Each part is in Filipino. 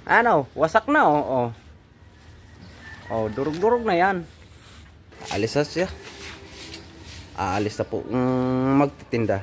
Ano, wasak na oh. Oh, oh durog-durog na yan. Aalis na siya. Aalis na po magtitinda.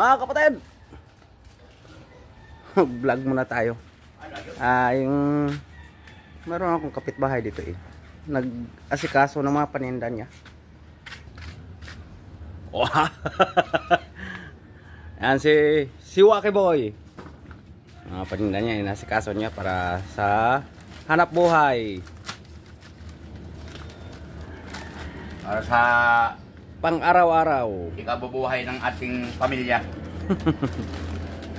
Mga kapatid, vlog muna tayo. Yung meron akong kapitbahay dito eh. Nag-asikaso ng mga paninda niya. Wow. Yan si Waki Boy. Mga paninda niya, inasikaso niya para sa hanap buhay. Para sa pang-araw-araw. ikabubuhay ng ating pamilya.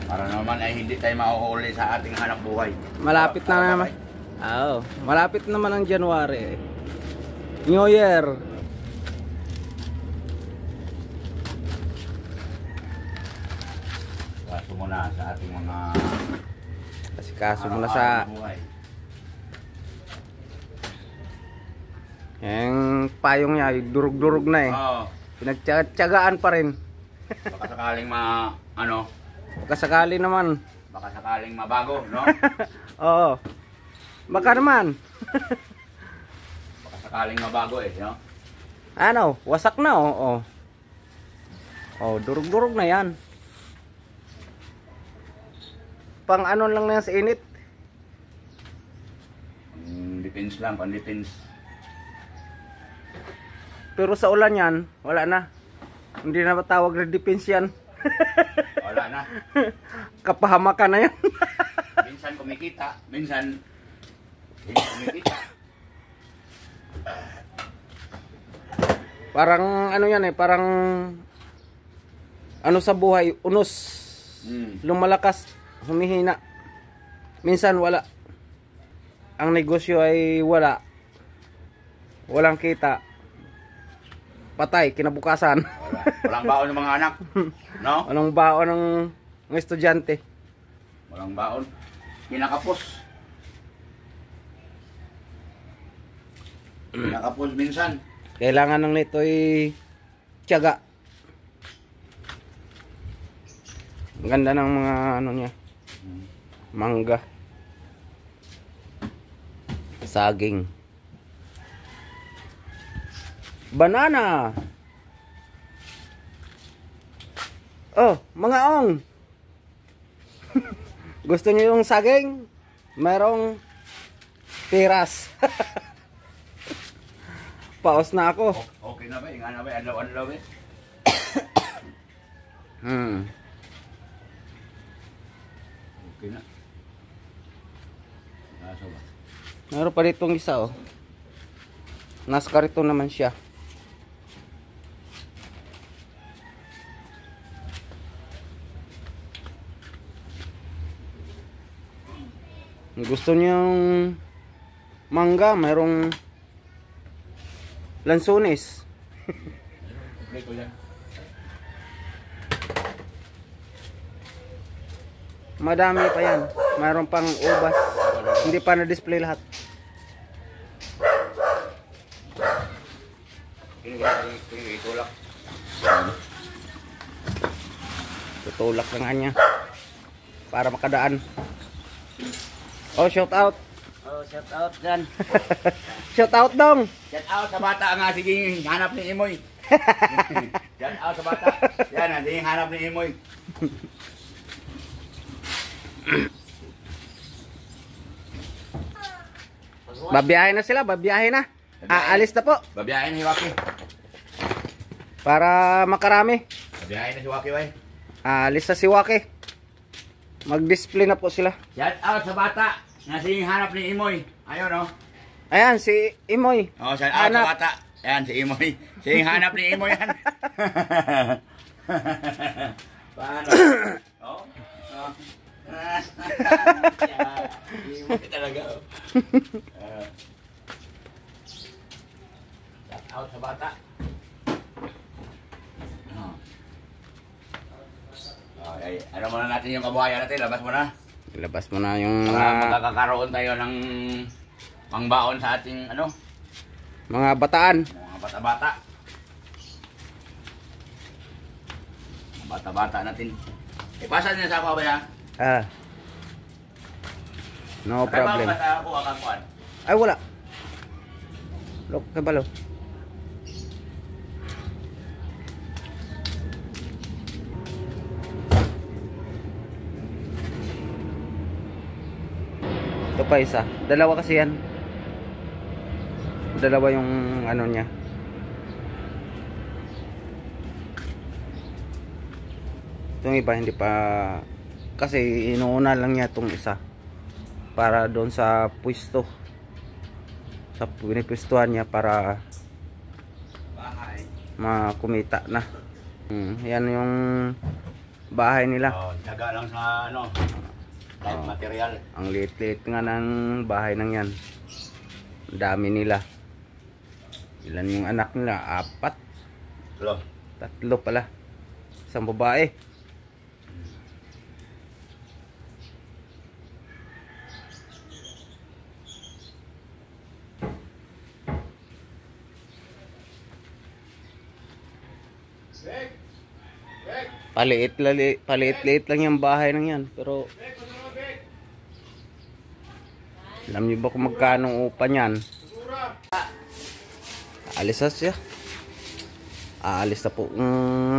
Para naman ay hindi tayo mahuhuli sa ating hanap buhay. Malapit na naman. Oo, malapit naman ang January. New Year. Kaso muna sa ating mga Asikaso muna sa buhay. yung payong niya, durug-durug na eh. Oo. Pinagtyagaan pa rin. Baka sakaling Baka sakali naman. baka sakaling mabago, no? Oo. Baka naman. Baka sakaling mabago no? Ano, wasak na oh. Oh, oh durug-durug na yan. Pang ano lang na yan sa init. Depends lang, pan-depends. Pero sa ulan yan, wala na. Hindi na matawag na defense yan. Wala na. Kapahamakan na yan. Minsan kumikita, minsan hindi kumikita. Parang ano yan eh, parang ano sa buhay, unos. Lumalakas, humihina. Minsan wala. Ang negosyo ay wala. Walang kita. Patay, kinabukasan. Walang baon ng mga anak, no? Walang baon ng mga estudyante. Walang baon. Kinakapos. Kinakapos minsan. Kailangan ng nito ay tiyaga. Ang ganda ng mga ano niya. Mangga. Saging. Banana. Oh, mga ong. Gusto niyo yung saging? Merong piras. Paos na ako. Okay na ba? Inga na ba? Ano ba? Okay na. Nasa ba? Meron pa ditong isa oh. Nasa karito naman siya. Gusto niyong mangga, mayroong lansones. Madami pa yan. Mayroon pang ubas. Hindi pa na-display lahat. Itulak. Tutulak lang kanya. Para makadaan. Oh, shout out. Oh, shout out dyan. Shout out dong. Shout out sa bata nga. Sige, hanap ni Imoy. Shout out sa bata. Yan, hindi hanap ni Imoy. Babiyahe na sila, babiyahe na. Aalis na po. Babiyahin si Waki. Para makarami. Babiyahin na si Waki, way. Aalis na si Waki. Mag-display na po sila. Shout out sa bata. Nga sige hanap ni Imoy. Ayun, no? Ayan, si Imoy. Oh, sa Hanap. bata. Yan, si Imoy. Si hanap ni Imoy yan. Paano? Oh? Oh. Imoy talaga. Oh. Shout out sa bata. Oh. Oh, ay, ano muna natin yung kabuhayan natin? Labas mo na. Ilabas mo na yung Para magkakaroon tayo ng pangbaon sa ating mga bataan. mga bata-bata. Mga bata-bata natin. Ipasa niya sa ako ba ya? Ah. No problem. Bata ako akakuan. Ay, wala. Look, kabalo. Ito pa isa. Dalawa kasi yan. Dalawa yung ano niya. Itong iba hindi pa, kasi inuuna lang niya itong isa para doon sa pwesto, sa pinipwestuhan niya para Bahay. makumita na. Yan yung bahay nila. Oh, tiyaga lang sa light material. Ang liit-liit nga ng bahay nang yan. Ang dami nila. Ilan yung anak nila? 4? Lo. 3 pala. Isang babae. Paliit-liit lang yung bahay nang yan. Pero alam niyo ba kung magkano upa niyan? Aalis na siya. Aalis na po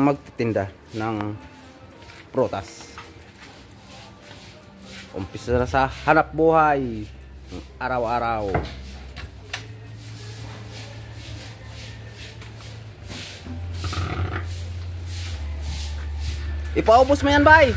magtitinda ng prutas. Umpisa na sa hanap buhay araw-araw. Ipaubos mo yan, bay.